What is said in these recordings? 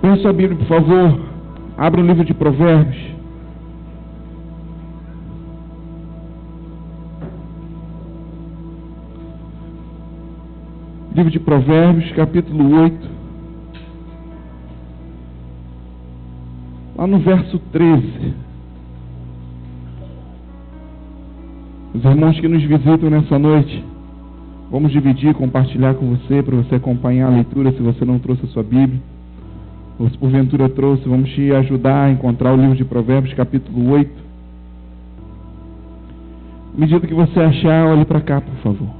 Peça sua Bíblia, por favor. Abra o livro de Provérbios. Livro de Provérbios, capítulo 8. Lá no verso 13. Os irmãos que nos visitam nessa noite, vamos dividir, compartilhar com você, para você acompanhar a leitura, se você não trouxe a sua Bíblia. Ou se porventura trouxe, vamos te ajudar a encontrar o livro de Provérbios, capítulo 8. À medida que você achar, olhe para cá, por favor.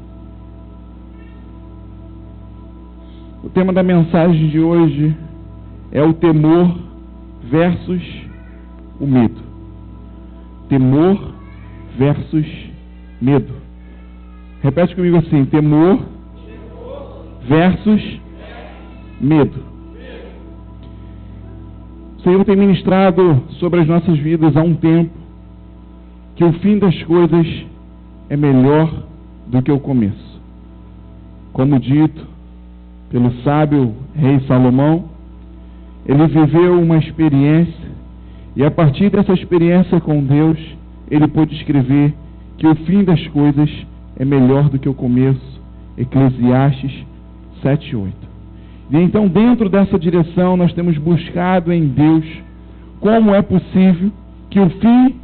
O tema da mensagem de hoje é o temor versus o medo. Temor versus medo. Repete comigo assim: temor versus medo. O Senhor tem ministrado sobre as nossas vidas há um tempo que o fim das coisas é melhor do que o começo. Como dito pelo sábio rei Salomão, ele viveu uma experiência e a partir dessa experiência com Deus, ele pôde escrever que o fim das coisas é melhor do que o começo. Eclesiastes 7:8. E então, dentro dessa direção, nós temos buscado em Deus como é possível que o fim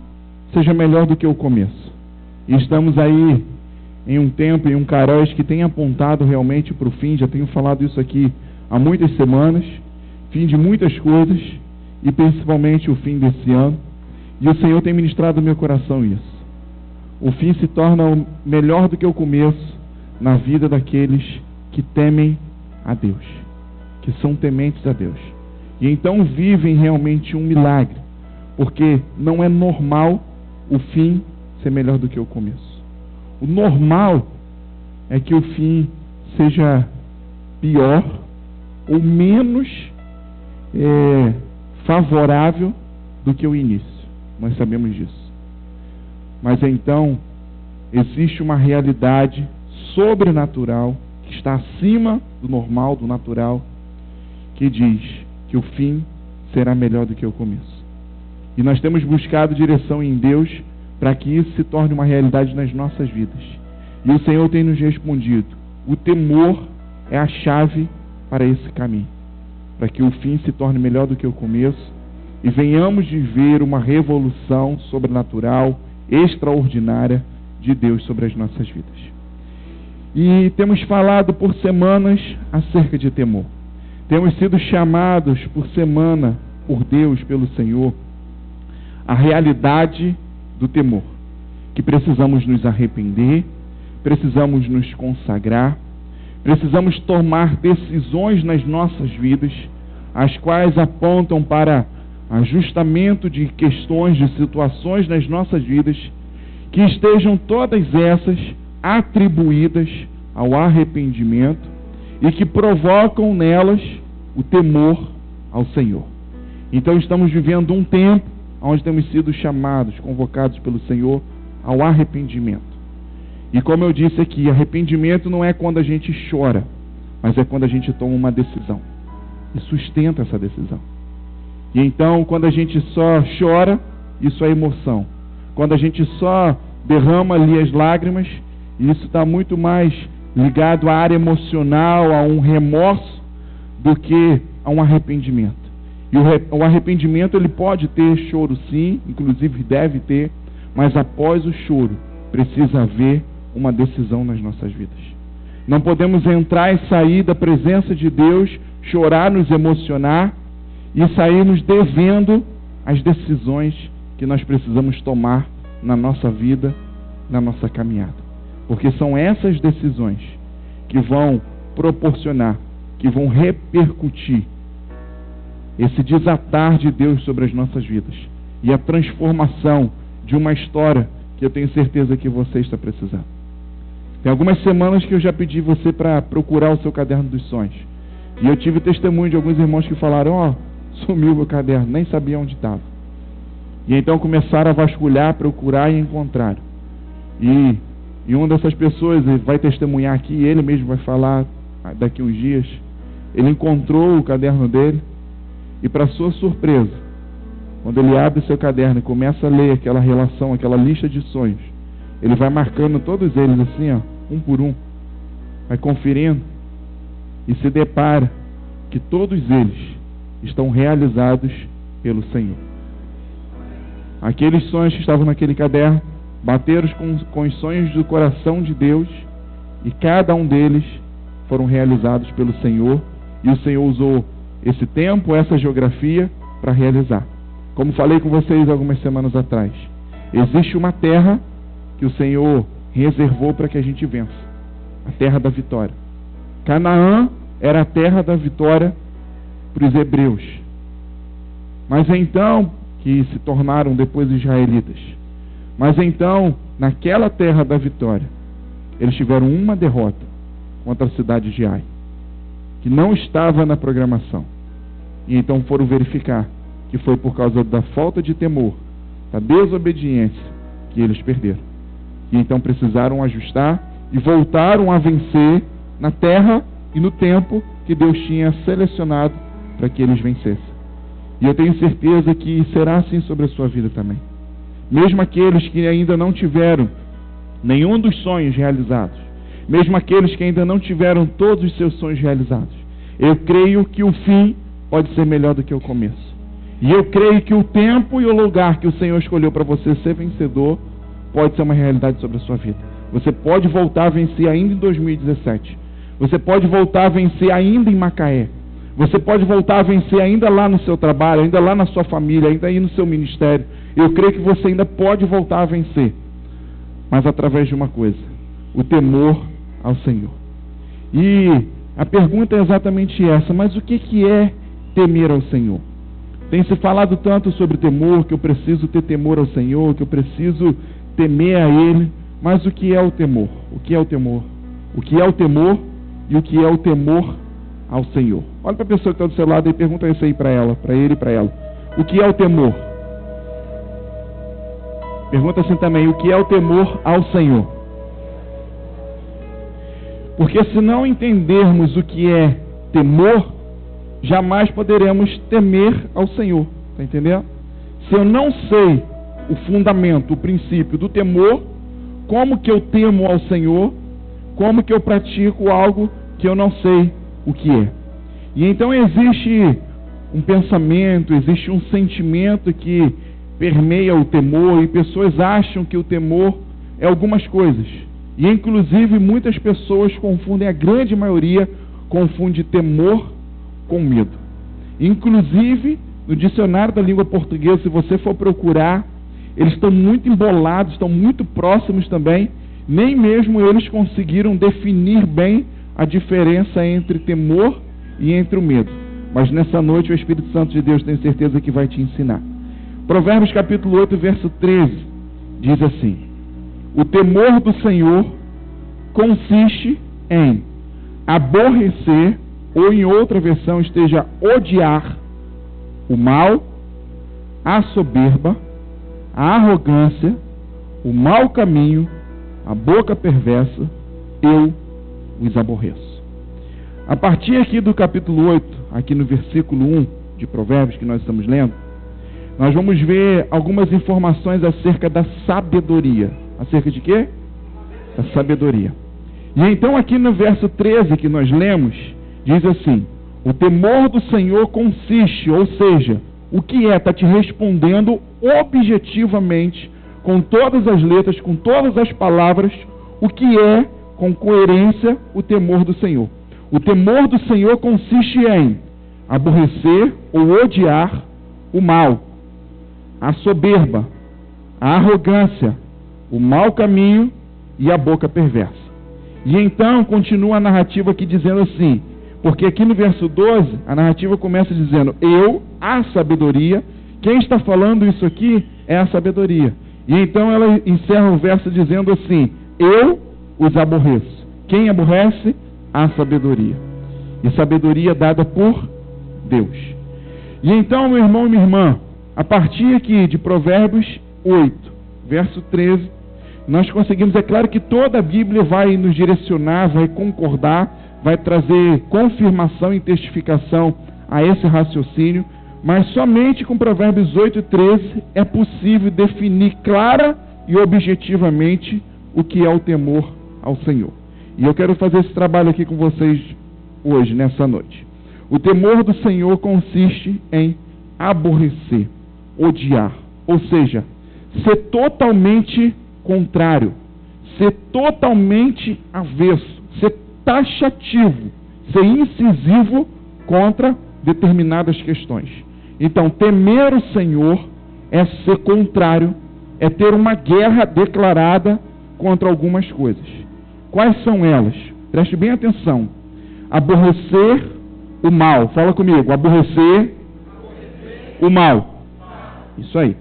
seja melhor do que o começo. E estamos aí em um tempo, em um Kairos que tem apontado realmente para o fim. Já tenho falado isso aqui há muitas semanas. Fim de muitas coisas e principalmente o fim desse ano. E o Senhor tem ministrado no meu coração isso. O fim se torna melhor do que o começo na vida daqueles que temem a Deus, que são tementes a Deus. E então vivem realmente um milagre, porque não é normal o fim ser melhor do que o começo. O normal é que o fim seja pior ou menos favorável do que o início. Nós sabemos disso. Mas então existe uma realidade sobrenatural que está acima do normal, do natural, que diz que o fim será melhor do que o começo. E nós temos buscado direção em Deus para que isso se torne uma realidade nas nossas vidas. E o Senhor tem nos respondido: o temor é a chave para esse caminho, para que o fim se torne melhor do que o começo e venhamos viver uma revolução sobrenatural, extraordinária de Deus sobre as nossas vidas. E temos falado por semanas acerca de temor. Temos sido chamados por semana por Deus, pelo Senhor, a realidade do temor, que precisamos nos arrepender, precisamos nos consagrar, precisamos tomar decisões nas nossas vidas, as quais apontam para ajustamento de questões, de situações nas nossas vidas, que estejam todas essas atribuídas ao arrependimento e que provocam nelas o temor ao Senhor. Então estamos vivendo um tempo onde temos sido chamados, convocados pelo Senhor ao arrependimento. E como eu disse aqui, arrependimento não é quando a gente chora, mas é quando a gente toma uma decisão e sustenta essa decisão. E então, quando a gente só chora, isso é emoção. Quando a gente só derrama ali as lágrimas, isso está muito mais ligado à área emocional, a um remorso, do que a um arrependimento. E o arrependimento, ele pode ter choro sim, inclusive deve ter, mas após o choro, precisa haver uma decisão nas nossas vidas. Não podemos entrar e sair da presença de Deus, chorar, nos emocionar e sairmos devendo as decisões que nós precisamos tomar na nossa vida, na nossa caminhada. Porque são essas decisões que vão proporcionar, que vão repercutir esse desatar de Deus sobre as nossas vidas e a transformação de uma história que eu tenho certeza que você está precisando. Tem algumas semanas que eu já pedi você para procurar o seu caderno dos sonhos. E eu tive testemunho de alguns irmãos que falaram: sumiu o meu caderno, nem sabia onde estava. E então começaram a vasculhar, procurar e encontraram. E uma dessas pessoas vai testemunhar aqui, ele mesmo vai falar daqui uns dias. Ele encontrou o caderno dele E para sua surpresa, quando ele abre seu caderno e começa a ler aquela relação, aquela lista de sonhos, ele vai marcando todos eles assim, ó, um por um, vai conferindo e se depara que todos eles estão realizados pelo Senhor. Aqueles sonhos que estavam naquele caderno bateram com os sonhos do coração de Deus, e cada um deles foram realizados pelo Senhor, e o Senhor usou esse tempo, essa geografia, para realizar. Como falei com vocês algumas semanas atrás, existe uma terra que o Senhor reservou para que a gente vença, a terra da vitória. Canaã era a terra da vitória para os hebreus, mas então, que se tornaram depois israelitas, mas então, naquela terra da vitória, eles tiveram uma derrota contra a cidade de Ai, que não estava na programação. E então foram verificar que foi por causa da falta de temor, da desobediência, que eles perderam. E então precisaram ajustar e voltaram a vencer na terra e no tempo que Deus tinha selecionado para que eles vencessem. E eu tenho certeza que será assim sobre a sua vida também. Mesmo aqueles que ainda não tiveram nenhum dos sonhos realizados, mesmo aqueles que ainda não tiveram todos os seus sonhos realizados, eu creio que o fim pode ser melhor do que o começo. E eu creio que o tempo e o lugar que o Senhor escolheu para você ser vencedor pode ser uma realidade sobre a sua vida. Você pode voltar a vencer ainda em 2017. Você pode voltar a vencer ainda em Macaé. Você pode voltar a vencer ainda lá no seu trabalho, ainda lá na sua família, ainda aí no seu ministério. Eu creio que você ainda pode voltar a vencer, mas através de uma coisa: o temor ao Senhor. E a pergunta é exatamente essa: mas o que é temer ao Senhor? Tem se falado tanto sobre temor, que eu preciso ter temor ao Senhor, que eu preciso temer a Ele, mas o que é o temor? O que é o temor? O que é o temor e o que é o temor ao Senhor? Olha para a pessoa que está do seu lado e pergunta isso aí para ela, para ele e para ela. O que é o temor? Pergunta assim também: o que é o temor ao Senhor? Porque se não entendermos o que é temor, jamais poderemos temer ao Senhor. Está entendendo? Se eu não sei o fundamento, o princípio do temor, como que eu temo ao Senhor? Como que eu pratico algo que eu não sei o que é? E então existe um pensamento, existe um sentimento que permeia o temor, e pessoas acham que o temor é algumas coisas. E inclusive muitas pessoas confundem, a grande maioria confunde temor com medo. Inclusive, no dicionário da língua portuguesa, se você for procurar, eles estão muito embolados, estão muito próximos também. Nem mesmo eles conseguiram definir bem a diferença entre temor e entre o medo. Mas nessa noite o Espírito Santo de Deus tem certeza que vai te ensinar. Provérbios capítulo 8, verso 13, diz assim: o temor do Senhor consiste em aborrecer, ou em outra versão esteja odiar, o mal, a soberba, a arrogância, o mau caminho, a boca perversa. Eu os aborreço. A partir aqui do capítulo 8, aqui no versículo 1 de Provérbios que nós estamos lendo, nós vamos ver algumas informações acerca da sabedoria. Acerca de quê? Da sabedoria. E então aqui no verso 13 que nós lemos, diz assim: o temor do Senhor consiste, ou seja, o que é? Está te respondendo objetivamente, com todas as letras, com todas as palavras, o que é, com coerência, o temor do Senhor. O temor do Senhor consiste em aborrecer ou odiar o mal, a soberba, a arrogância, o mau caminho e a boca perversa. E então continua a narrativa aqui dizendo assim, porque aqui no verso 12, a narrativa começa dizendo: eu, a sabedoria. Quem está falando isso aqui é a sabedoria. E então ela encerra o verso dizendo assim: eu os aborreço. Quem aborrece? A sabedoria. E sabedoria dada por Deus. E então, meu irmão e minha irmã, a partir aqui de Provérbios 8, verso 13, nós conseguimos, é claro que toda a Bíblia vai nos direcionar, vai concordar, vai trazer confirmação e testificação a esse raciocínio, Mas somente com Provérbios 8 e 13 é possível definir clara e objetivamente o que é o temor ao Senhor. E eu quero fazer esse trabalho aqui com vocês hoje, nessa noite. O temor do Senhor consiste em aborrecer, odiar, ou seja, ser totalmente contrário, ser totalmente avesso, ser taxativo, ser incisivo contra determinadas questões. Então, temer o Senhor é ser contrário, é ter uma guerra declarada contra algumas coisas. Quais são elas? Preste bem atenção. Aborrecer o mal. Fala comigo. Aborrecer o mal. Isso aí.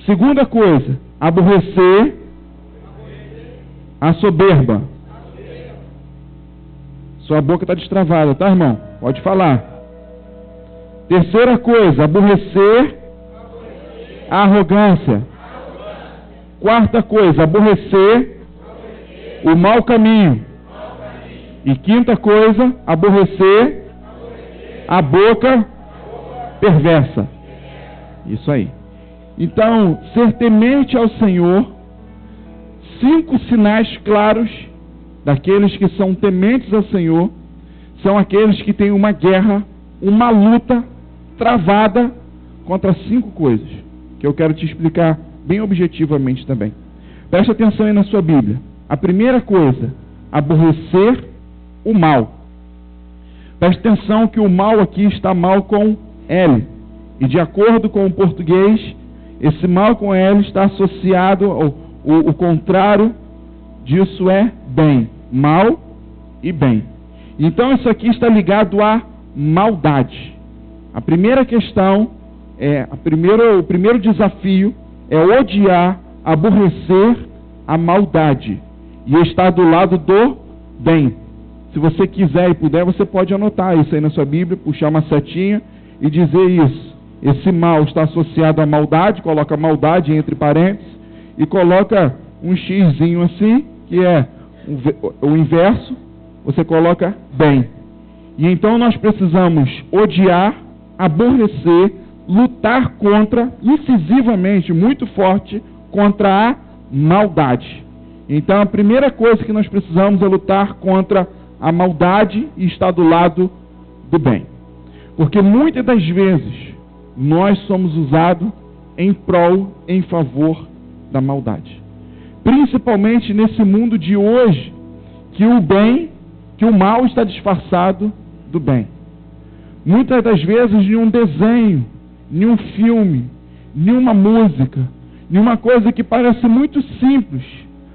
Segunda coisa. Aborrecer a soberba. Sua boca está destravada, tá, irmão? Pode falar. Terceira coisa. Aborrecer a arrogância. Quarta coisa. Aborrecer o mau caminho. E quinta coisa, aborrecer a boca perversa. Isso aí. Então, ser temente ao Senhor, 5 sinais claros daqueles que são tementes ao Senhor, são aqueles que têm uma guerra, uma luta travada contra 5 coisas, que eu quero te explicar bem objetivamente também. Preste atenção aí na sua Bíblia. A primeira coisa, aborrecer o mal. Preste atenção que o mal aqui está mal com L. E de acordo com o português, esse mal com L está associado, o contrário disso é bem. Mal e bem. Então isso aqui está ligado à maldade. A primeira questão, o primeiro desafio é odiar, aborrecer a maldade. E estar do lado do bem. Se você quiser e puder, você pode anotar isso aí na sua Bíblia, puxar uma setinha e dizer isso. Esse mal está associado à maldade, coloca maldade entre parênteses, e coloca um xzinho assim, que é o inverso, você coloca bem. E então nós precisamos odiar, aborrecer, lutar contra, incisivamente, muito forte, contra a maldade. Então a primeira coisa que nós precisamos é lutar contra a maldade e estar do lado do bem. Porque muitas das vezes nós somos usados em prol, em favor da maldade. Principalmente nesse mundo de hoje, que o mal está disfarçado do bem. Muitas das vezes em um desenho, em um filme, em uma música, em uma coisa que parece muito simples,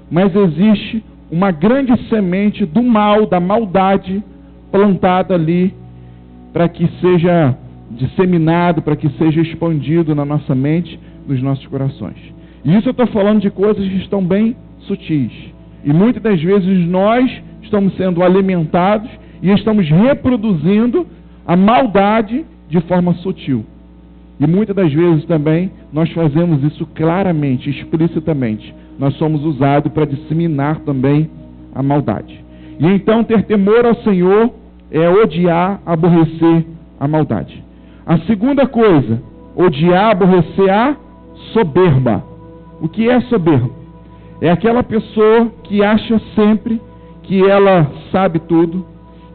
mas existe uma grande semente do mal, da maldade, plantada ali, para que seja disseminado, para que seja expandido na nossa mente, nos nossos corações. E isso eu estou falando de coisas que estão bem sutis. E muitas das vezes nós estamos sendo alimentados e estamos reproduzindo a maldade de forma sutil. E muitas das vezes também nós fazemos isso claramente, explicitamente. Nós somos usados para disseminar também a maldade. E então ter temor ao Senhor é odiar, aborrecer a maldade. A segunda coisa, odiar, aborrecer a soberba. O que é soberba? É aquela pessoa que acha sempre que ela sabe tudo,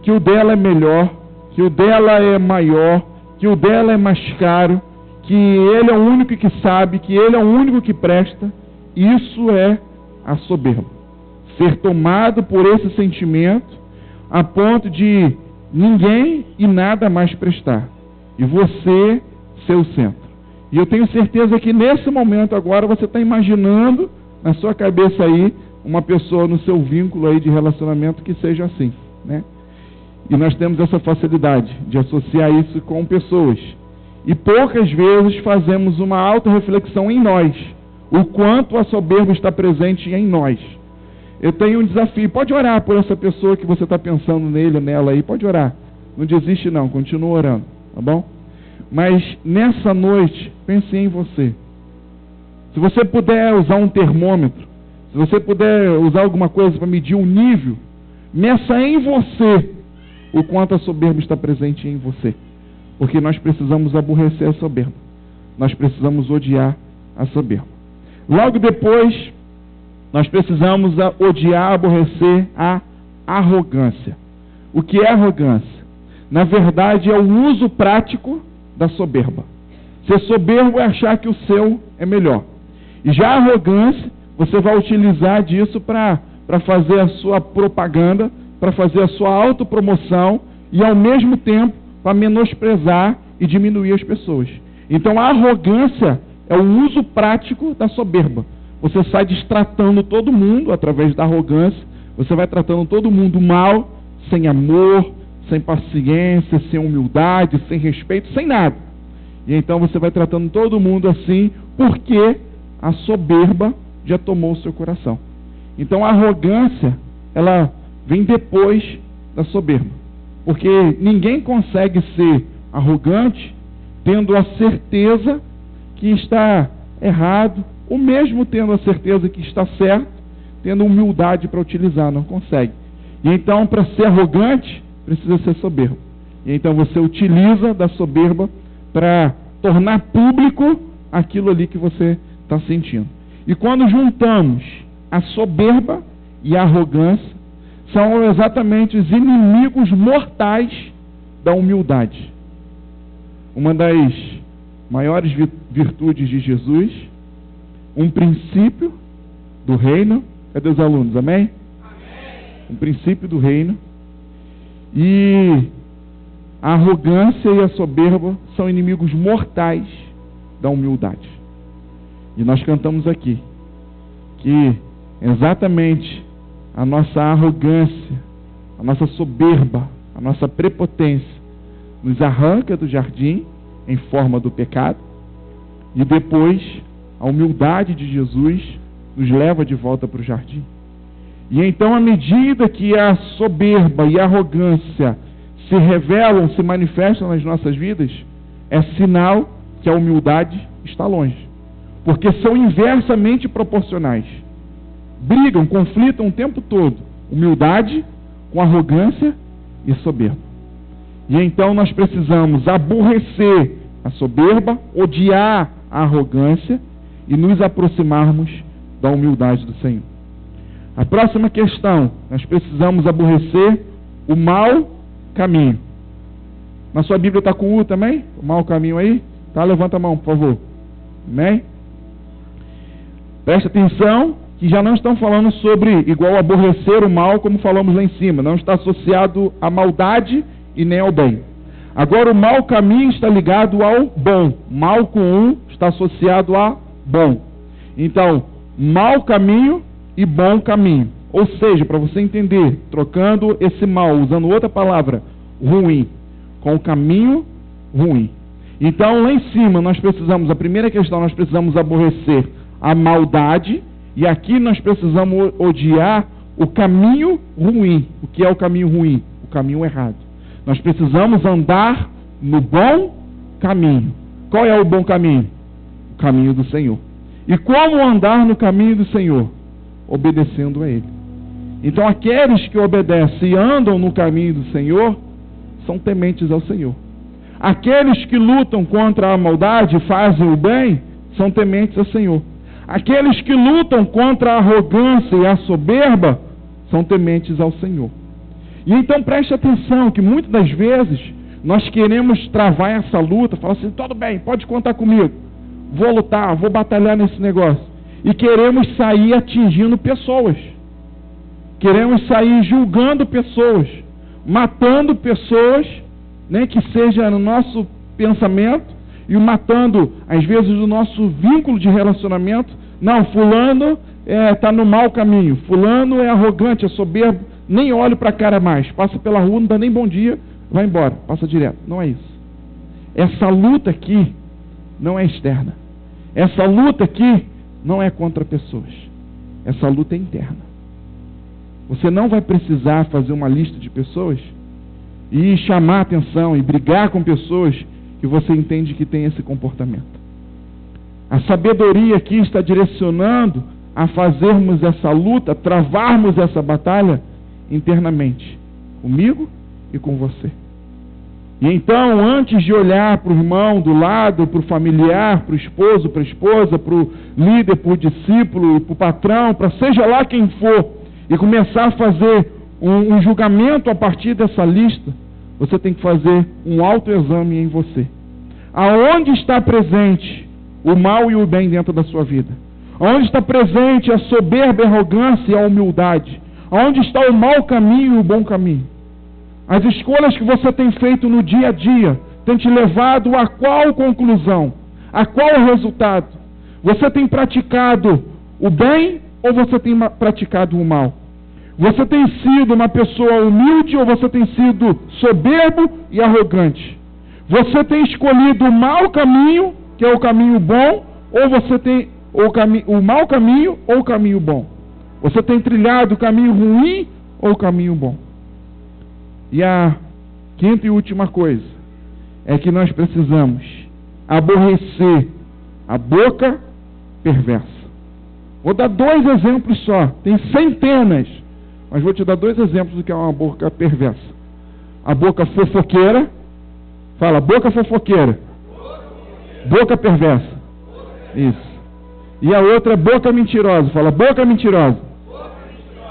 que o dela é melhor, que o dela é maior, que o dela é mais caro, que ele é o único que sabe, que ele é o único que presta. Isso é a soberba. Ser tomado por esse sentimento a ponto de ninguém e nada mais prestar. E você ser o centro. E eu tenho certeza que nesse momento agora você está imaginando na sua cabeça aí uma pessoa no seu vínculo aí de relacionamento que seja assim, né? E nós temos essa facilidade de associar isso com pessoas. E poucas vezes fazemos uma autorreflexão em nós. O quanto a soberba está presente em nós. Eu tenho um desafio. Pode orar por essa pessoa que você está pensando nele ou nela aí. Pode orar. Não desiste não. Continua orando. Tá bom? Mas nessa noite, pense em você. Se você puder usar um termômetro, se você puder usar alguma coisa para medir um nível, meça em você o quanto a soberba está presente em você. Porque nós precisamos aborrecer a soberba. Nós precisamos odiar a soberba. Logo depois, nós precisamos odiar, aborrecer a arrogância. O que é arrogância? Na verdade, é o uso prático da soberba. Ser soberbo é achar que o seu é melhor. E já a arrogância, você vai utilizar disso para fazer a sua propaganda, para fazer a sua autopromoção e, ao mesmo tempo, para menosprezar e diminuir as pessoas. Então, a arrogância é o uso prático da soberba. Você sai destratando todo mundo através da arrogância, você vai tratando todo mundo mal, sem amor, sem paciência, sem humildade, sem respeito, sem nada. E então você vai tratando todo mundo assim, porque a soberba já tomou o seu coração. Então a arrogância, ela vem depois da soberba. Porque ninguém consegue ser arrogante tendo a certeza que está errado, ou mesmo tendo a certeza que está certo, tendo humildade para utilizar, não consegue. E então, para ser arrogante, precisa ser soberbo. E então você utiliza da soberba para tornar público aquilo ali que você está sentindo. E quando juntamos a soberba e a arrogância, são exatamente os inimigos mortais da humildade. Uma das maiores virtudes de Jesus, um princípio do reino. Cadê os alunos? Amém? Amém. Um princípio do reino. E a arrogância e a soberba são inimigos mortais da humildade. E nós cantamos aqui que exatamente a nossa arrogância, a nossa soberba, a nossa prepotência nos arranca do jardim em forma do pecado, e depois a humildade de Jesus nos leva de volta para o jardim. E então, à medida que a soberba e a arrogância se revelam, se manifestam nas nossas vidas, é sinal que a humildade está longe. Porque são inversamente proporcionais. Brigam, conflitam o tempo todo. Humildade com arrogância e soberba. E então nós precisamos aborrecer a soberba, odiar a arrogância e nos aproximarmos da humildade do Senhor. A próxima questão, nós precisamos aborrecer o mau caminho. Na sua Bíblia está com U também? O mau caminho aí? Tá? Levanta a mão, por favor. Amém? Presta atenção que já não estão falando sobre igual aborrecer o mal, como falamos lá em cima. Não está associado à maldade e nem ao bem. Agora o mau caminho está ligado ao bom. Mal com U está associado a bom. Então, mau caminho e bom caminho. Ou seja, para você entender, trocando esse mal, usando outra palavra, ruim, com o caminho ruim. Então, lá em cima, nós precisamos, a primeira questão, nós precisamos aborrecer a maldade, e aqui nós precisamos odiar o caminho ruim. O que é o caminho ruim? O caminho errado. Nós precisamos andar no bom caminho. Qual é o bom caminho? O caminho do Senhor. E como andar no caminho do Senhor? Obedecendo a Ele. Então, aqueles que obedecem e andam no caminho do Senhor, são tementes ao Senhor. Aqueles que lutam contra a maldade e fazem o bem, são tementes ao Senhor. Aqueles que lutam contra a arrogância e a soberba, são tementes ao Senhor. E então preste atenção que muitas das vezes nós queremos travar essa luta, falar assim, tudo bem, pode contar comigo, vou lutar, vou batalhar nesse negócio. E queremos sair atingindo pessoas. Queremos sair julgando pessoas, matando pessoas, né, que seja no nosso pensamento, e matando, às vezes, o nosso vínculo de relacionamento. Não, fulano está no mau caminho, fulano é arrogante, é soberbo, nem olho para a cara mais, passa pela rua, não dá nem bom dia, vai embora, passa direto. Não é isso. Essa luta aqui não é externa. Essa luta aqui não é contra pessoas. Essa luta é interna. Você não vai precisar fazer uma lista de pessoas e chamar a atenção e brigar com pessoas que você entende que tem esse comportamento. A sabedoria aqui está direcionando a fazermos essa luta, travarmos essa batalha internamente, comigo e com você. E então, antes de olhar para o irmão do lado, para o familiar, para o esposo, para a esposa, para o líder, para o discípulo, para o patrão, para seja lá quem for, e começar a fazer um julgamento a partir dessa lista, você tem que fazer um autoexame em você. Aonde está presente o mal e o bem dentro da sua vida? Aonde está presente a soberba, a arrogância e a humildade? Aonde está o mau caminho e o bom caminho? As escolhas que você tem feito no dia a dia têm te levado a qual conclusão? A qual resultado? Você tem praticado o bem ou você tem praticado o mal? Você tem sido uma pessoa humilde ou você tem sido soberbo e arrogante? Você tem escolhido o mau caminho, que é o caminho bom, ou você tem o mau caminho ou o caminho bom? Você tem trilhado o caminho ruim ou o caminho bom? E a quinta e última coisa é que nós precisamos aborrecer a boca perversa. Vou dar 2 exemplos só, tem centenas, mas vou te dar 2 exemplos do que é uma boca perversa. A boca fofoqueira, fala, boca fofoqueira, boca perversa, isso. E a outra, boca mentirosa, fala, boca mentirosa,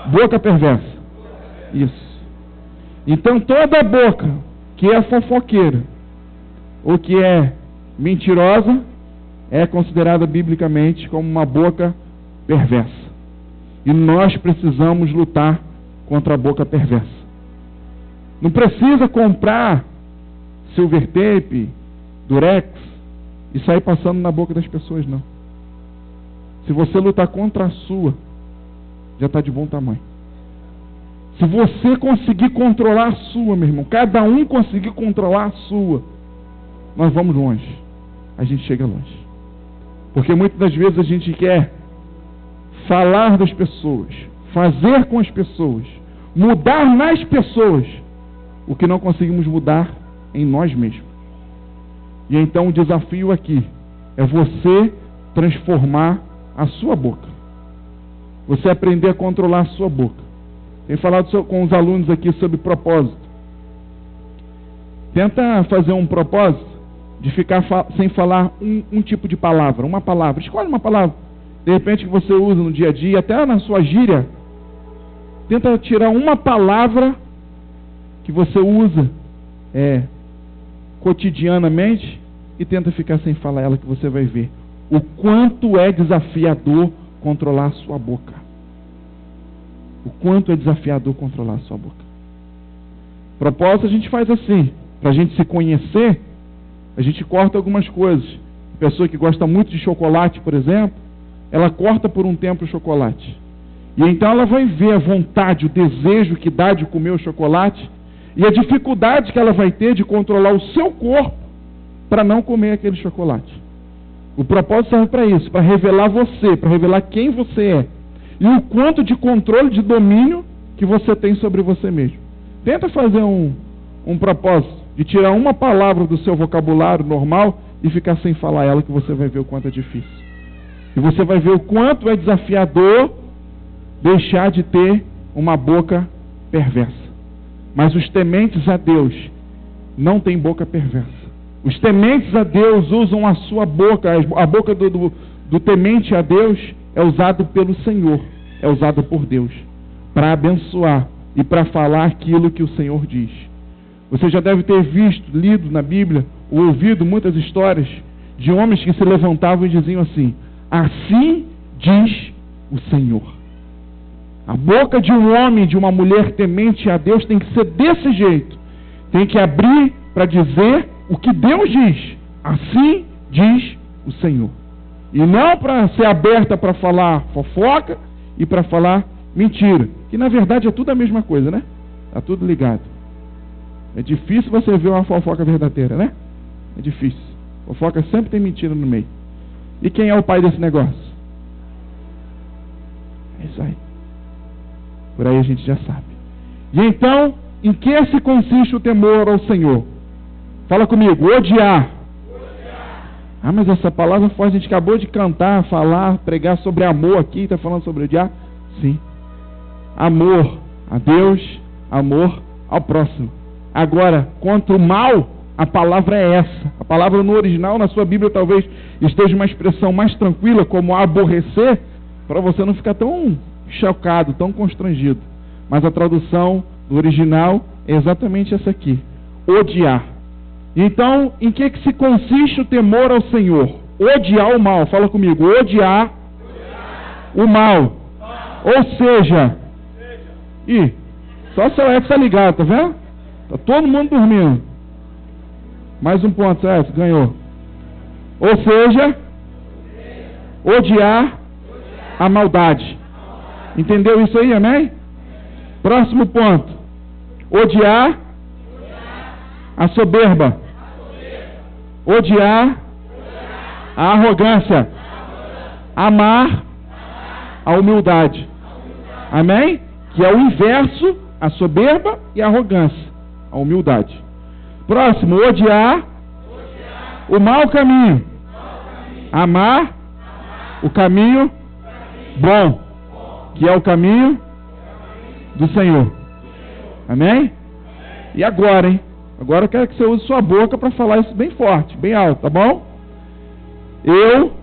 boca perversa, isso. Então toda boca que é fofoqueira ou que é mentirosa é considerada biblicamente como uma boca perversa. E nós precisamos lutar contra a boca perversa. Não precisa comprar silver tape, durex e sair passando na boca das pessoas, não. Se você lutar contra a sua, já está de bom tamanho. Se você conseguir controlar a sua, meu irmão, cada um conseguir controlar a sua, nós vamos longe. A gente chega longe. Porque muitas das vezes a gente quer falar das pessoas, fazer com as pessoas, mudar nas pessoas o que não conseguimos mudar em nós mesmos. E então o desafio aqui é você transformar a sua boca. Você aprender a controlar a sua boca. Tenho falado com os alunos aqui sobre propósito. Tenta fazer um propósito de ficar sem falar um tipo de palavra, uma palavra. Escolhe uma palavra, de repente, que você usa no dia a dia, até na sua gíria. Tenta tirar uma palavra que você usa cotidianamente e tenta ficar sem falar ela, que você vai ver o quanto é desafiador controlar a sua boca. O quanto é desafiador controlar a sua boca. Propósito a gente faz assim, para a gente se conhecer, a gente corta algumas coisas. A pessoa que gosta muito de chocolate, por exemplo, ela corta por um tempo o chocolate. E então ela vai ver a vontade, o desejo que dá de comer o chocolate e a dificuldade que ela vai ter de controlar o seu corpo para não comer aquele chocolate. O propósito serve para isso, para revelar você, para revelar quem você é. E o quanto de controle, de domínio que você tem sobre você mesmo. Tenta fazer um propósito de tirar uma palavra do seu vocabulário normal e ficar sem falar ela, que você vai ver o quanto é difícil. E você vai ver o quanto é desafiador deixar de ter uma boca perversa. Mas os tementes a Deus não têm boca perversa. Os tementes a Deus usam a sua boca, a boca do temente a Deus é usado pelo Senhor, é usado por Deus, para abençoar e para falar aquilo que o Senhor diz. Você já deve ter visto, lido na Bíblia, ou ouvido muitas histórias de homens que se levantavam e diziam assim: assim diz o Senhor. A boca de um homem, de uma mulher temente a Deus tem que ser desse jeito. Tem que abrir para dizer o que Deus diz. Assim diz o Senhor. E não para ser aberta para falar fofoca e para falar mentira. Que na verdade é tudo a mesma coisa, né? Está tudo ligado. É difícil você ver uma fofoca verdadeira, né? É difícil. Fofoca sempre tem mentira no meio. E quem é o pai desse negócio? É isso aí. Por aí a gente já sabe. E então, em que se consiste o temor ao Senhor? Fala comigo, odiar. Ah, mas essa palavra forte, a gente acabou de cantar, falar, pregar sobre amor aqui, está falando sobre odiar? Sim. Amor a Deus, amor ao próximo. Agora, contra o mal, A palavra é essa. A palavra no original, na sua Bíblia, talvez esteja uma expressão mais tranquila, como aborrecer, para você não ficar tão chocado, tão constrangido. Mas a tradução do original é exatamente essa aqui: odiar. Então, em que se consiste o temor ao Senhor? Odiar o mal. Fala comigo: odiar o mal. Ou seja, só o seu ex está ligado, tá vendo? Tá todo mundo dormindo. Mais um ponto, César, ganhou. Ou seja, odiar a maldade. Entendeu isso aí, amém? Próximo ponto: odiar a soberba. Odiar a arrogância. Amar a humildade. Amém? Que é o inverso, a soberba e a arrogância. A humildade. Próximo: odiar o mau caminho. Amar o caminho bom, que é o caminho do Senhor. Amém? E agora, hein? Agora eu quero que você use sua boca para falar isso bem forte, bem alto, tá bom? Eu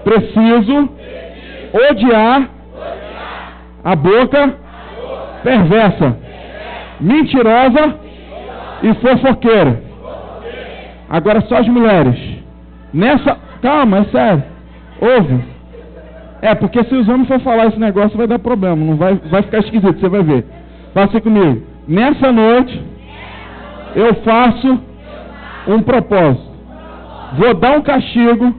preciso odiar a boca perversa, mentirosa e fofoqueira. Agora só as mulheres. Calma, é sério. Ouve. Porque se os homens for falar esse negócio vai dar problema, não vai ficar esquisito, você vai ver. Faça comigo. Nessa noite eu faço um propósito. Vou dar um castigo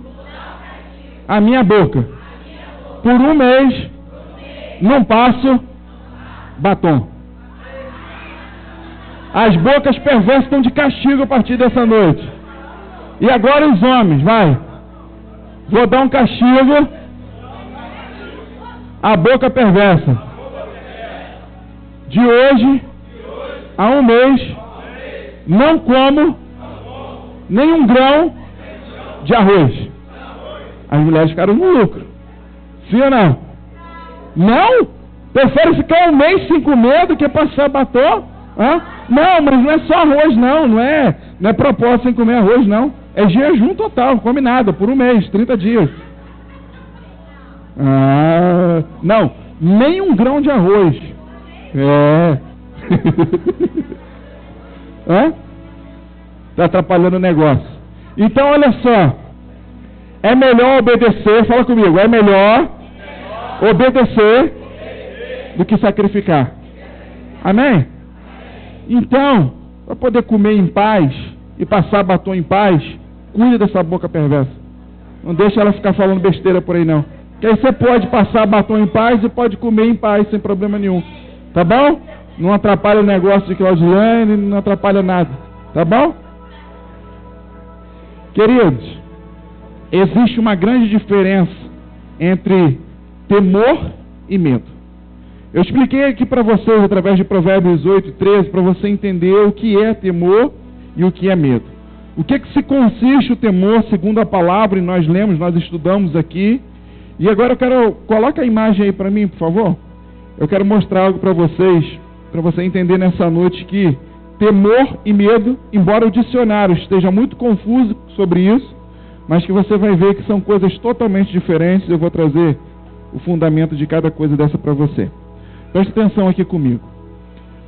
à minha boca. Por um mês não passo batom. As bocas perversas estão de castigo a partir dessa noite. E agora os homens, vai. Vou dar um castigo à boca perversa. De hoje a um mês não como nenhum grão de arroz. As mulheres ficaram no lucro. Sim ou não? Não? Prefere ficar um mês sem comer do que passar batom? Não, mas não é só arroz não é propósito sem comer arroz não. É jejum total, come nada, por um mês, 30 dias. Não, nem um grão de arroz. Está atrapalhando o negócio. Então olha só, é melhor obedecer, fala comigo, é melhor obedecer do que sacrificar. Amém? Então, para poder comer em paz e passar batom em paz, cuida dessa boca perversa. Não deixa ela ficar falando besteira por aí não. Que aí você pode passar batom em paz e pode comer em paz sem problema nenhum. Tá bom? Não atrapalha o negócio de Claudiane, não atrapalha nada. Tá bom? Queridos, existe uma grande diferença entre temor e medo. Eu expliquei aqui para vocês, através de Provérbios 8:13, para você entender o que é temor e o que é medo. O que se consiste o temor, segundo a palavra, e nós lemos, nós estudamos aqui. E agora eu quero... Coloca a imagem aí para mim, por favor. Eu quero mostrar algo para vocês, para você entender nessa noite que temor e medo, embora o dicionário esteja muito confuso sobre isso, mas que você vai ver que são coisas totalmente diferentes. Eu vou trazer o fundamento de cada coisa dessa para você. Preste atenção aqui comigo.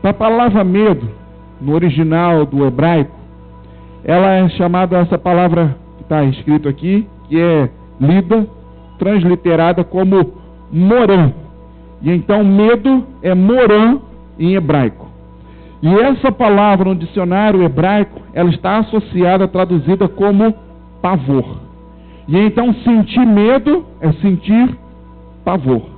A palavra medo, no original do hebraico, ela é chamada, essa palavra que está escrito aqui, que é lida, transliterada como morã. E então medo é morã em hebraico. E essa palavra no dicionário hebraico, ela está associada, traduzida como pavor. E então sentir medo é sentir pavor.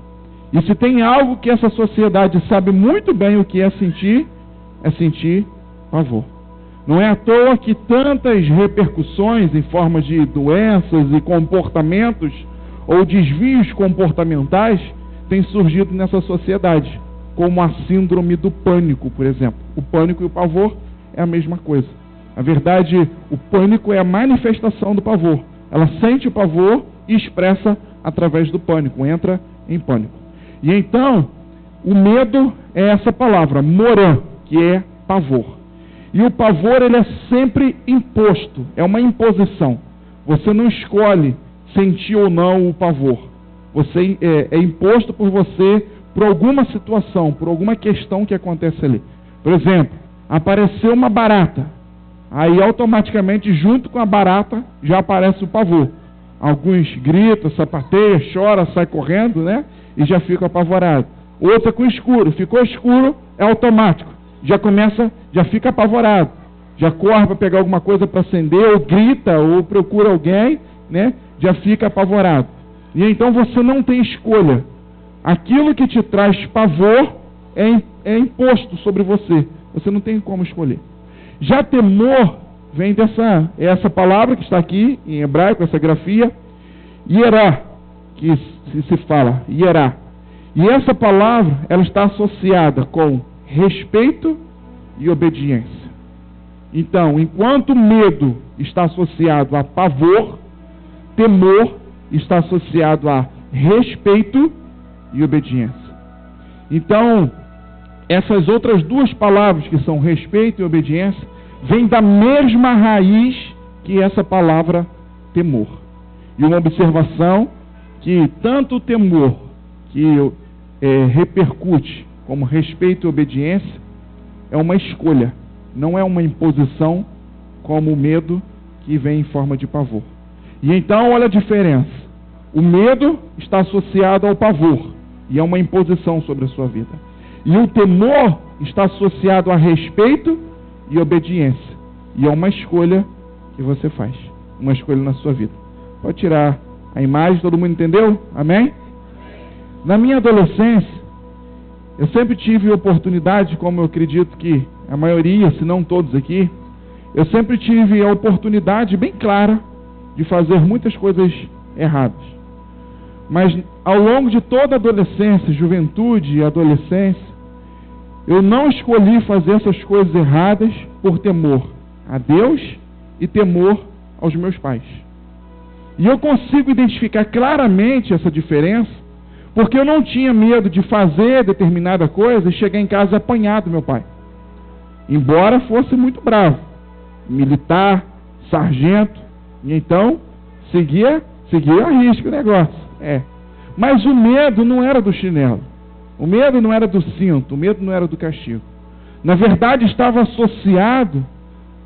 E se tem algo que essa sociedade sabe muito bem o que é sentir pavor. Não é à toa que tantas repercussões em forma de doenças e comportamentos ou desvios comportamentais têm surgido nessa sociedade, como a síndrome do pânico, por exemplo. O pânico e o pavor é a mesma coisa. Na verdade, o pânico é a manifestação do pavor. Ela sente o pavor e expressa através do pânico, entra em pânico. E então, o medo é essa palavra, morã, que é pavor. E o pavor, ele é sempre imposto, é uma imposição. Você não escolhe sentir ou não o pavor. Você é imposto por você, por alguma situação, por alguma questão que acontece ali. Por exemplo, apareceu uma barata. Aí automaticamente, junto com a barata, já aparece o pavor. Alguns gritam, sapateiam, choram, saem correndo, né? E já ficam apavorados. Outra com escuro. Ficou escuro, é automático. Já fica apavorado. Já corre para pegar alguma coisa para acender, ou grita, ou procura alguém, né? Já fica apavorado. E então você não tem escolha. Aquilo que te traz pavor é imposto sobre você. Você não tem como escolher. Já temor vem essa palavra que está aqui em hebraico, essa grafia, hierá, que se fala, hierá. E essa palavra, ela está associada com respeito e obediência. Então, enquanto medo está associado a pavor, temor está associado a respeito e obediência. Então, essas outras duas palavras, que são respeito e obediência, vêm da mesma raiz que essa palavra temor. E uma observação, que tanto o temor que repercute como respeito e obediência é uma escolha, não é uma imposição como o medo que vem em forma de pavor. E então olha a diferença. O medo está associado ao pavor e é uma imposição sobre a sua vida. E o temor está associado a respeito e obediência. E é uma escolha que você faz. Uma escolha na sua vida. Pode tirar a imagem, todo mundo entendeu? Amém? Na minha adolescência, eu sempre tive oportunidade, como eu acredito que a maioria, se não todos aqui, eu sempre tive a oportunidade bem clara de fazer muitas coisas erradas. Mas ao longo de toda a adolescência, juventude e adolescência, eu não escolhi fazer essas coisas erradas por temor a Deus e temor aos meus pais. E eu consigo identificar claramente essa diferença, porque eu não tinha medo de fazer determinada coisa e chegar em casa e apanhar do meu pai. Embora fosse muito bravo, militar, sargento, e então seguia a risco o negócio. Mas o medo não era do chinelo, o medo não era do cinto, o medo não era do castigo. Na verdade, estava associado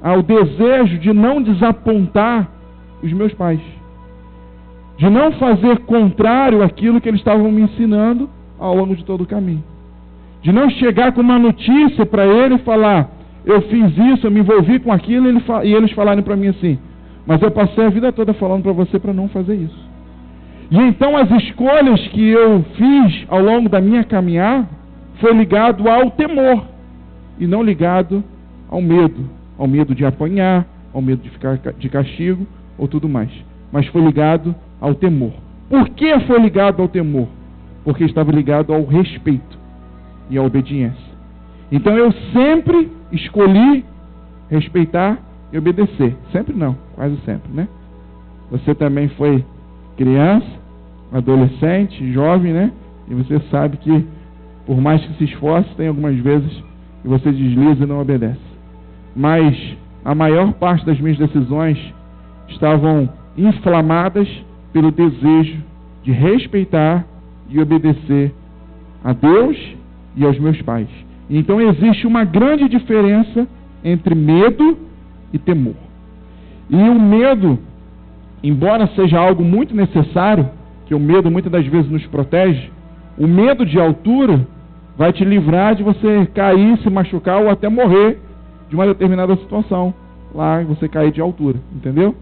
ao desejo de não desapontar os meus pais, de não fazer contrário àquilo que eles estavam me ensinando ao longo de todo o caminho, de não chegar com uma notícia para ele e falar: eu fiz isso, eu me envolvi com aquilo, e eles falarem para mim assim: mas eu passei a vida toda falando para você para não fazer isso. E então as escolhas que eu fiz ao longo da minha caminhada foi ligado ao temor e não ligado ao medo de apanhar, ao medo de ficar de castigo ou tudo mais, mas foi ligado ao temor. Por que foi ligado ao temor? Porque estava ligado ao respeito e à obediência. Então eu sempre escolhi respeitar e obedecer. Sempre não, quase sempre, né? Você também foi criança, adolescente, jovem, né? E você sabe que por mais que se esforce, tem algumas vezes que você desliza e não obedece. Mas a maior parte das minhas decisões estavam inflamadas pelo desejo de respeitar e obedecer a Deus e aos meus pais. Então existe uma grande diferença entre medo e temor. E o medo, embora seja algo muito necessário, que o medo muitas das vezes nos protege, o medo de altura vai te livrar de você cair, se machucar ou até morrer de uma determinada situação. Lá você cair de altura, entendeu?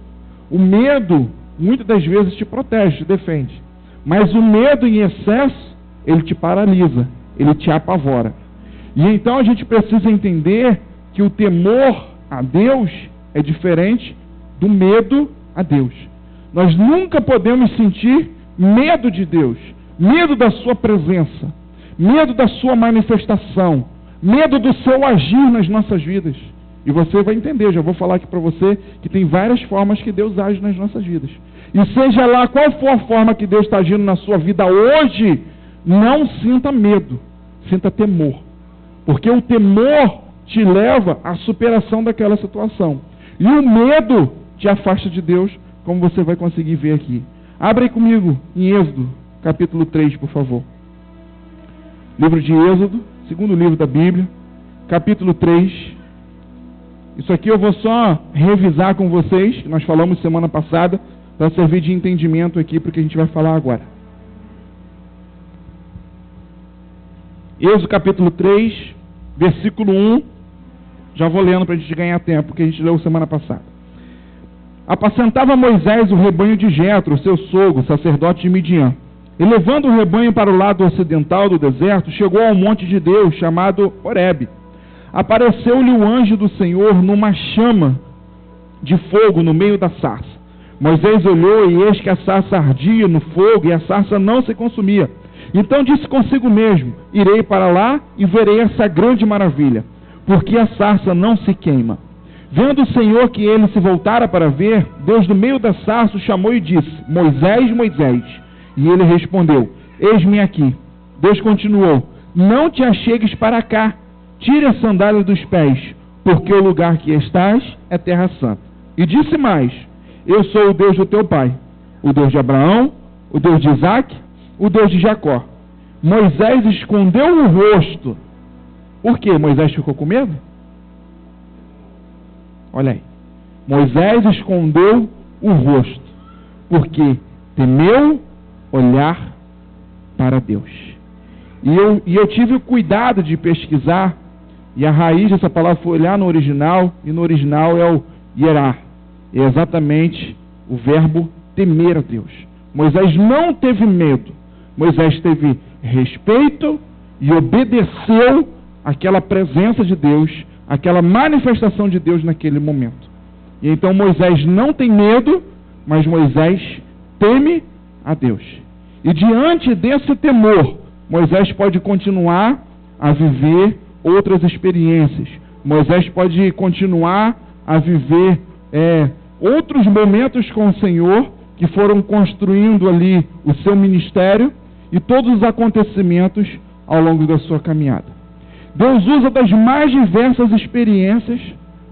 O medo muitas das vezes te protege, te defende. Mas o medo em excesso, ele te paralisa, ele te apavora. E então a gente precisa entender que o temor a Deus é diferente do medo a Deus. Nós nunca podemos sentir medo de Deus, medo da sua presença, medo da sua manifestação, medo do seu agir nas nossas vidas. E você vai entender, eu já vou falar aqui para você que tem várias formas que Deus age nas nossas vidas. E seja lá qual for a forma que Deus está agindo na sua vida hoje, não sinta medo, sinta temor. Porque o temor te leva à superação daquela situação. E o medo te afasta de Deus, como você vai conseguir ver aqui. Abre aí comigo em Êxodo, capítulo 3, por favor. Livro de Êxodo, segundo livro da Bíblia, capítulo 3. Isso aqui eu vou só revisar com vocês, que nós falamos semana passada, para servir de entendimento aqui para o que a gente vai falar agora. Êxodo capítulo 3, versículo 1. Já vou lendo para a gente ganhar tempo, porque a gente leu semana passada. Apacentava Moisés o rebanho de Jetro, seu sogro, sacerdote de Midian. E levando o rebanho para o lado ocidental do deserto, chegou ao monte de Deus, chamado Horebe. Apareceu-lhe o anjo do Senhor numa chama de fogo no meio da sarça. Moisés olhou e eis que a sarça ardia no fogo e a sarça não se consumia. Então disse consigo mesmo: irei para lá e verei essa grande maravilha, porque a sarça não se queima. Vendo o Senhor que ele se voltara para ver, Deus do meio da sarça o chamou e disse: Moisés, Moisés. E ele respondeu: eis-me aqui. Deus continuou: não te achegues para cá, tire a sandália dos pés, porque o lugar que estás é terra santa. E disse mais: eu sou o Deus do teu pai, o Deus de Abraão, o Deus de Isaque, o Deus de Jacó. Moisés escondeu o rosto. Por quê? Moisés ficou com medo? Olha aí. Moisés escondeu o rosto, porque temeu olhar para Deus. E eu tive o cuidado de pesquisar, e a raiz dessa palavra foi olhar no original, e no original é o hierá. É exatamente o verbo temer a Deus. Moisés não teve medo. Moisés teve respeito e obedeceu àquela presença de Deus, aquela manifestação de Deus naquele momento. E então Moisés não tem medo, mas Moisés teme a Deus. E diante desse temor, Moisés pode continuar a viver outras experiências. Moisés pode continuar a viver outros momentos com o Senhor, que foram construindo ali o seu ministério e todos os acontecimentos ao longo da sua caminhada. Deus usa das mais diversas experiências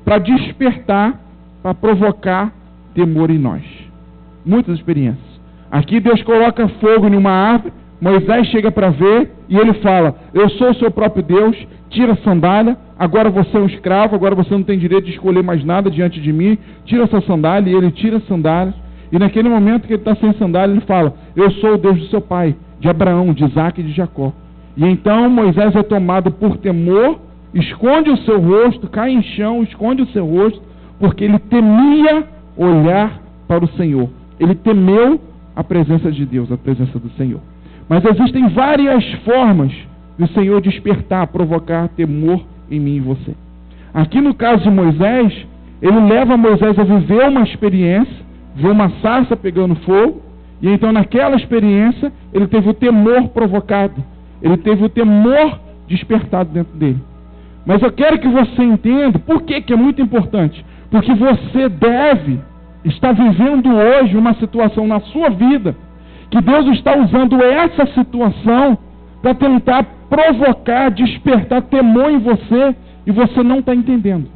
para despertar, para provocar temor em nós. Muitas experiências. Aqui Deus coloca fogo em uma árvore, Moisés chega para ver e ele fala: eu sou o seu próprio Deus, tira a sandália, agora você é um escravo, agora você não tem direito de escolher mais nada diante de mim, tira essa sandália. E ele tira a sandália, e naquele momento que ele está sem sandália, ele fala: eu sou o Deus do seu pai, de Abraão, de Isaque e de Jacó. E então Moisés é tomado por temor, esconde o seu rosto, cai em chão, esconde o seu rosto, porque ele temia olhar para o Senhor. Ele temeu a presença de Deus, a presença do Senhor. Mas existem várias formas do Senhor despertar, provocar temor em mim e você. Aqui no caso de Moisés, ele leva Moisés a viver uma experiência, ver uma sarça pegando fogo, e então naquela experiência ele teve o temor provocado, ele teve o temor despertado dentro dele. Mas eu quero que você entenda por que é muito importante. Porque você deve estar vivendo hoje uma situação na sua vida que Deus está usando essa situação para tentar provocar, despertar temor em você, e você não está entendendo.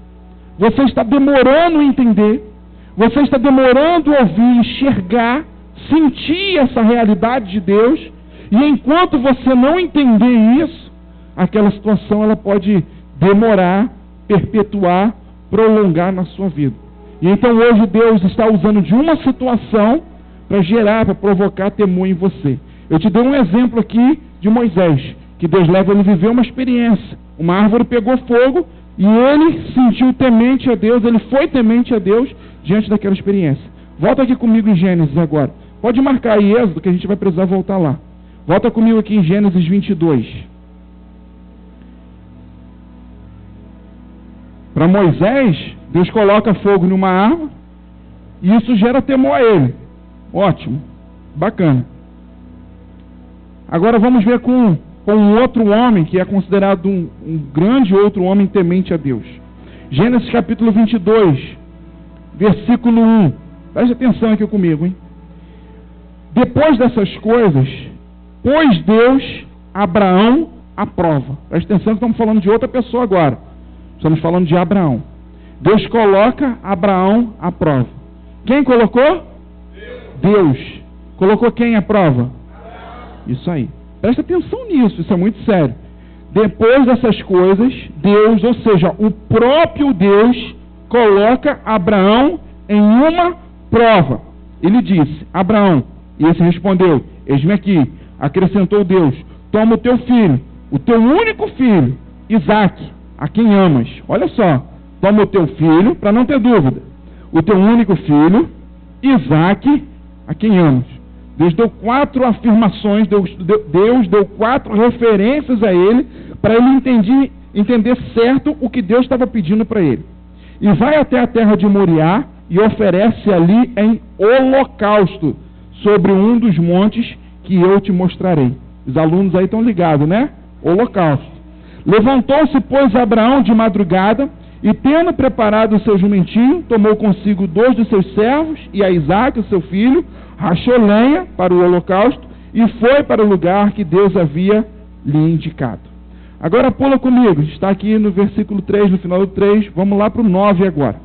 Você está demorando a entender, você está demorando a ouvir, enxergar, sentir essa realidade de Deus, e enquanto você não entender isso, aquela situação ela pode demorar, perpetuar, prolongar na sua vida. E então hoje Deus está usando de uma situação para gerar, para provocar temor em você. Eu te dei um exemplo aqui de Moisés, que Deus leva ele a viver uma experiência. Uma árvore pegou fogo e ele sentiu temente a Deus, ele foi temente a Deus diante daquela experiência. Volta aqui comigo em Gênesis agora. Pode marcar aí Êxodo, que a gente vai precisar voltar lá. Volta comigo aqui em Gênesis 22. Para Moisés, Deus coloca fogo numa árvore e isso gera temor a ele. Ótimo, bacana. Agora vamos ver com um outro homem que é considerado um grande outro homem temente a Deus. Gênesis capítulo 22, versículo 1. Preste atenção aqui comigo, hein? Depois dessas coisas, pôs Deus Abraão à prova. Preste atenção que estamos falando de outra pessoa agora. Estamos falando de Abraão. Deus coloca Abraão à prova. Quem colocou? Deus. Colocou quem à prova? Isso aí. Presta atenção nisso, isso é muito sério. Depois dessas coisas, Deus, ou seja, o próprio Deus, coloca Abraão em uma prova. Ele disse: Abraão, e esse respondeu: eis-me aqui. Acrescentou Deus: toma o teu filho, o teu único filho, Isaque, a quem amas. Olha só, toma o teu filho, para não ter dúvida, o teu único filho, Isaque, a quem amas. Deus deu 4 afirmações, Deus deu 4 referências a ele, para ele entender certo o que Deus estava pedindo para ele. E vai até a terra de Moriá e oferece ali em holocausto sobre um dos montes que eu te mostrarei. Os alunos aí estão ligados, né? Holocausto. Levantou-se, pois, Abraão de madrugada, e tendo preparado o seu jumentinho, tomou consigo 2 dos seus servos e a Isaque, o seu filho, rachou lenha para o holocausto e foi para o lugar que Deus havia lhe indicado. Agora pula comigo, está aqui no versículo 3, no final do 3, vamos lá para o 9 agora.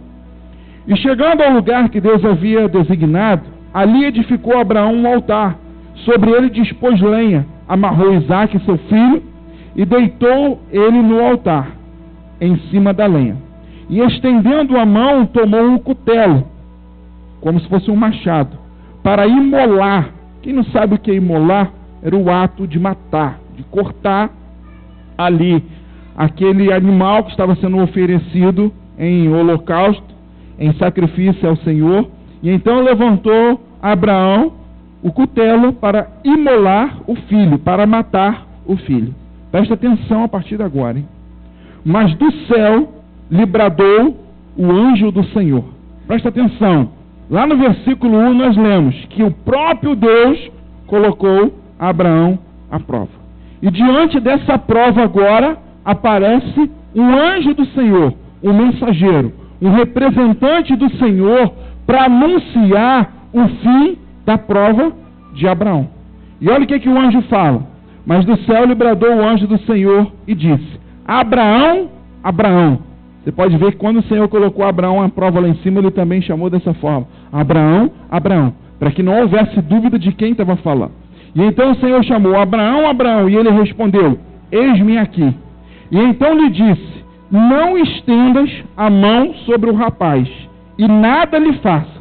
E chegando ao lugar que Deus havia designado, ali edificou Abraão um altar, sobre ele dispôs lenha, amarrou Isaque, seu filho, e deitou ele no altar, em cima da lenha. E estendendo a mão, tomou um cutelo, como se fosse um machado, para imolar. Quem não sabe o que é imolar? Era o ato de matar, de cortar ali aquele animal que estava sendo oferecido em holocausto, em sacrifício ao Senhor. E então levantou Abraão o cutelo para imolar o filho, para matar o filho. Presta atenção a partir de agora, hein? Mas do céu lhe bradou o anjo do Senhor. Presta atenção. Lá no versículo 1 nós lemos que o próprio Deus colocou Abraão à prova. E diante dessa prova agora aparece um anjo do Senhor, um mensageiro, um representante do Senhor para anunciar o fim da prova de Abraão. E olha o que o anjo fala. Mas do céu lhe bradou o anjo do Senhor e disse: Abraão, Abraão. Você pode ver que quando o Senhor colocou Abraão à prova lá em cima, ele também chamou dessa forma: Abraão, Abraão, para que não houvesse dúvida de quem estava falando. E então o Senhor chamou: Abraão, Abraão, e ele respondeu: eis-me aqui. E então lhe disse: não estendas a mão sobre o rapaz, e nada lhe faça,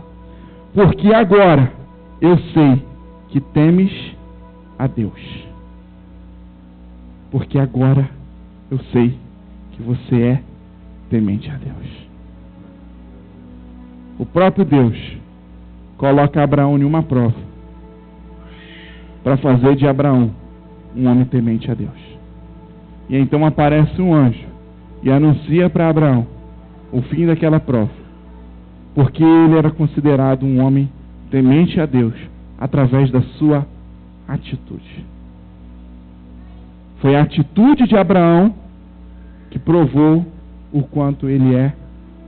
porque agora eu sei que temes a Deus. Porque agora eu sei que você é temente a Deus. O próprio Deus coloca Abraão em uma prova para fazer de Abraão um homem temente a Deus. E então aparece um anjo e anuncia para Abraão o fim daquela prova, porque ele era considerado um homem temente a Deus através da sua atitude. Foi a atitude de Abraão que provou o quanto ele é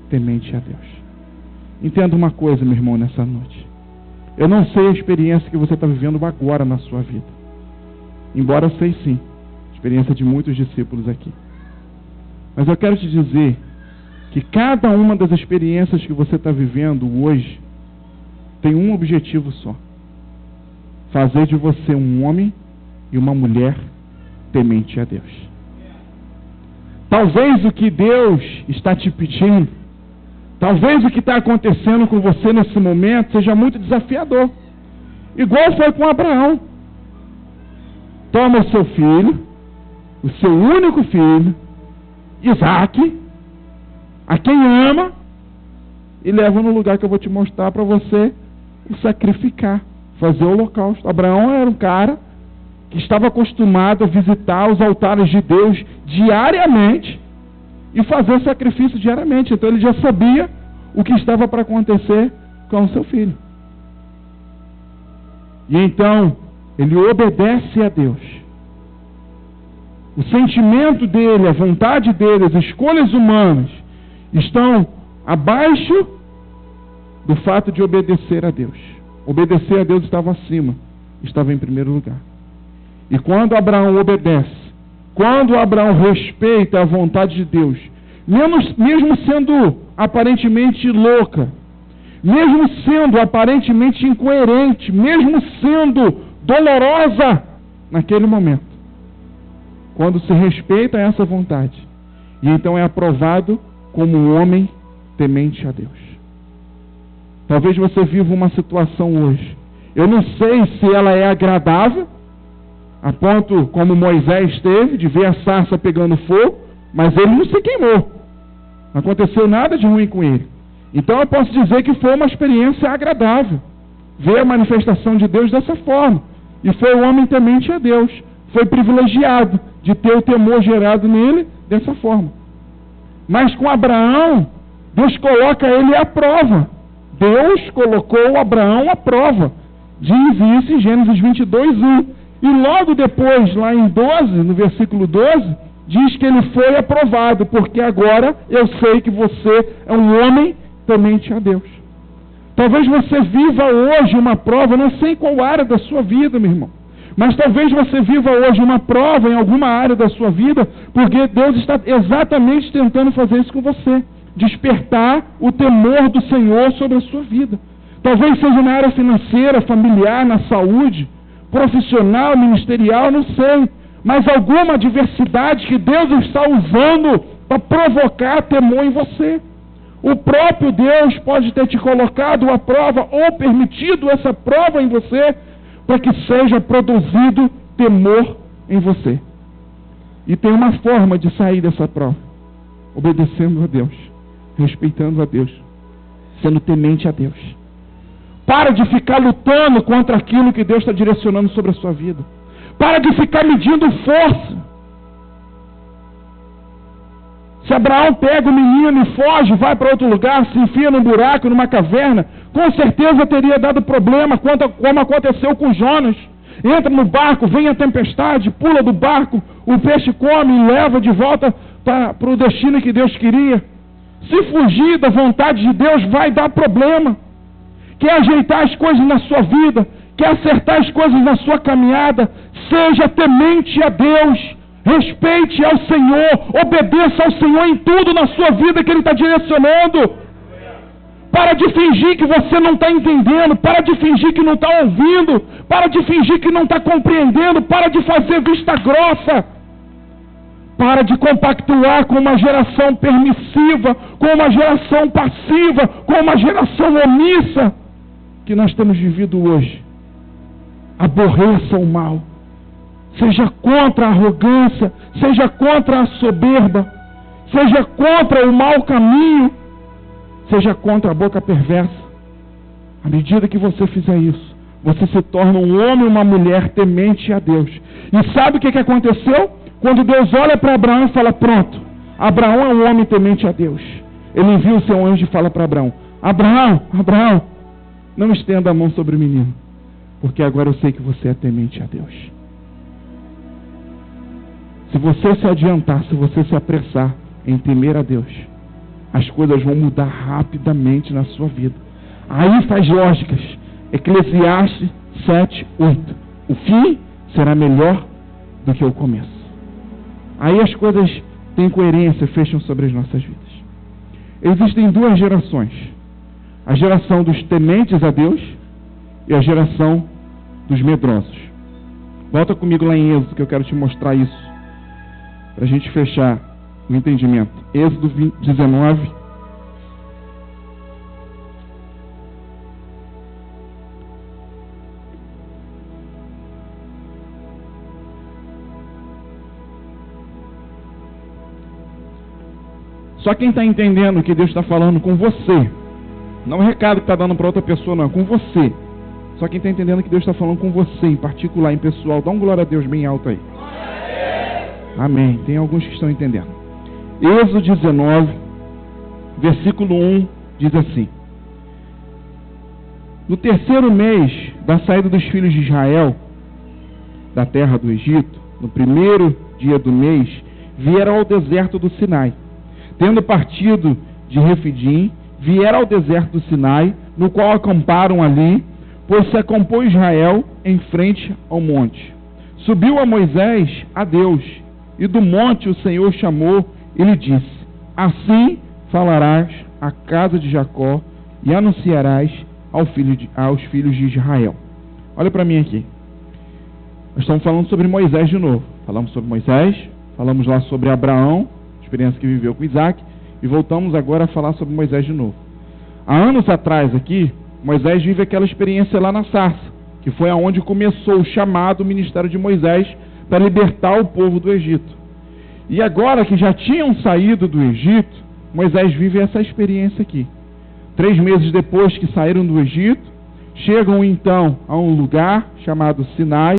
temente a Deus. Entenda uma coisa, meu irmão, nessa noite. Eu não sei a experiência que você está vivendo agora na sua vida. Embora eu sei sim, a experiência de muitos discípulos aqui. Mas eu quero te dizer que cada uma das experiências que você está vivendo hoje tem um objetivo só: fazer de você um homem e uma mulher temente a Deus. Talvez o que Deus está te pedindo, talvez o que está acontecendo com você nesse momento seja muito desafiador, igual foi com Abraão. Toma o seu filho, o seu único filho, Isaque, a quem ama, e leva no lugar que eu vou te mostrar para você o sacrificar, fazer o holocausto. Abraão era um cara que estava acostumado a visitar os altares de Deus diariamente e fazer sacrifício diariamente. Então ele já sabia o que estava para acontecer com o seu filho. E então ele obedece a Deus. O sentimento dele, a vontade dele, as escolhas humanas estão abaixo do fato de obedecer a Deus. Obedecer a Deus estava acima, estava em primeiro lugar. E quando Abraão obedece, quando Abraão respeita a vontade de Deus, mesmo sendo aparentemente louca, mesmo sendo aparentemente incoerente, mesmo sendo dolorosa naquele momento, quando se respeita essa vontade, e então é aprovado como um homem temente a Deus. Talvez você viva uma situação hoje, eu não sei se ela é agradável, a ponto como Moisés teve, de ver a sarça pegando fogo, mas ele não se queimou, não aconteceu nada de ruim com ele. Então eu posso dizer que foi uma experiência agradável, ver a manifestação de Deus dessa forma, e foi um homem temente a Deus, foi privilegiado de ter o temor gerado nele dessa forma. Mas com Abraão, Deus coloca ele à prova. Deus colocou Abraão à prova. Diz isso em Gênesis 22:1. E logo depois, lá em 12, no versículo 12, diz que ele foi aprovado, porque agora eu sei que você é um homem temente a Deus. Talvez você viva hoje uma prova, não sei em qual área da sua vida, meu irmão, mas talvez você viva hoje uma prova em alguma área da sua vida, porque Deus está exatamente tentando fazer isso com você, despertar o temor do Senhor sobre a sua vida. Talvez seja na área financeira, familiar, na saúde, profissional, ministerial, não sei, mas alguma adversidade que Deus está usando para provocar temor em você. O próprio Deus pode ter te colocado à prova ou permitido essa prova em você para que seja produzido temor em você. E tem uma forma de sair dessa prova: obedecendo a Deus, respeitando a Deus, sendo temente a Deus. Para de ficar lutando contra aquilo que Deus está direcionando sobre a sua vida. Para de ficar medindo força. Se Abraão pega o menino e foge, vai para outro lugar, se enfia num buraco, numa caverna, com certeza teria dado problema, como aconteceu com Jonas. Entra no barco, vem a tempestade, pula do barco, o peixe come e leva de volta para o destino que Deus queria. Se fugir da vontade de Deus, vai dar problema. Quer ajeitar as coisas na sua vida, quer acertar as coisas na sua caminhada, seja temente a Deus. Respeite ao Senhor, obedeça ao Senhor em tudo na sua vida que Ele está direcionando. Para de fingir que você não está entendendo, para de fingir que não está ouvindo, para de fingir que não está compreendendo, para de fazer vista grossa, para de compactuar com uma geração permissiva, com uma geração passiva, com uma geração omissa que nós temos vivido hoje. Aborreça o mal. Seja contra a arrogância, seja contra a soberba, seja contra o mau caminho, seja contra a boca perversa. À medida que você fizer isso, você se torna um homem ou uma mulher temente a Deus. E sabe o que aconteceu? Quando Deus olha para Abraão e fala: pronto, Abraão é um homem temente a Deus. Ele envia o seu anjo e fala para Abraão: Abraão, não estenda a mão sobre o menino, porque agora eu sei que você é temente a Deus. Se você se adiantar, se você se apressar em temer a Deus, as coisas vão mudar rapidamente na sua vida. Aí faz lógicas. Eclesiastes 7:8. O fim será melhor do que o começo. Aí as coisas têm coerência, fecham sobre as nossas vidas. Existem duas gerações: a geração dos tementes a Deus e a geração dos medrosos. Volta comigo lá em Êxodo, que eu quero te mostrar isso, para a gente fechar o entendimento. Êxodo 19. Só quem está entendendo o que Deus está falando com você, não é um recado que está dando para outra pessoa, não, é com você. Só quem está entendendo que Deus está falando com você, em particular, em pessoal, dá um glória a Deus bem alto aí. Amém. Tem alguns que estão entendendo. Êxodo 19, versículo 1, diz assim: no terceiro mês da saída dos filhos de Israel da terra do Egito, no primeiro dia do mês, vieram ao deserto do Sinai. Tendo partido de Refidim, vieram ao deserto do Sinai, no qual acamparam ali, pois se acampou Israel em frente ao monte. Subiu a Moisés a Deus, e do monte o Senhor chamou e lhe disse: assim falarás à casa de Jacó e anunciarás aos filhos de Israel. Olha para mim aqui. Nós estamos falando sobre Moisés de novo. Falamos sobre Moisés, falamos lá sobre Abraão, experiência que viveu com Isaac, e voltamos agora a falar sobre Moisés de novo. Há anos atrás aqui, Moisés vive aquela experiência lá na sarça, que foi aonde começou o chamado ministério de Moisés para libertar o povo do Egito. E agora que já tinham saído do Egito, Moisés vive essa experiência aqui. 3 meses depois que saíram do Egito, chegam então a um lugar chamado Sinai,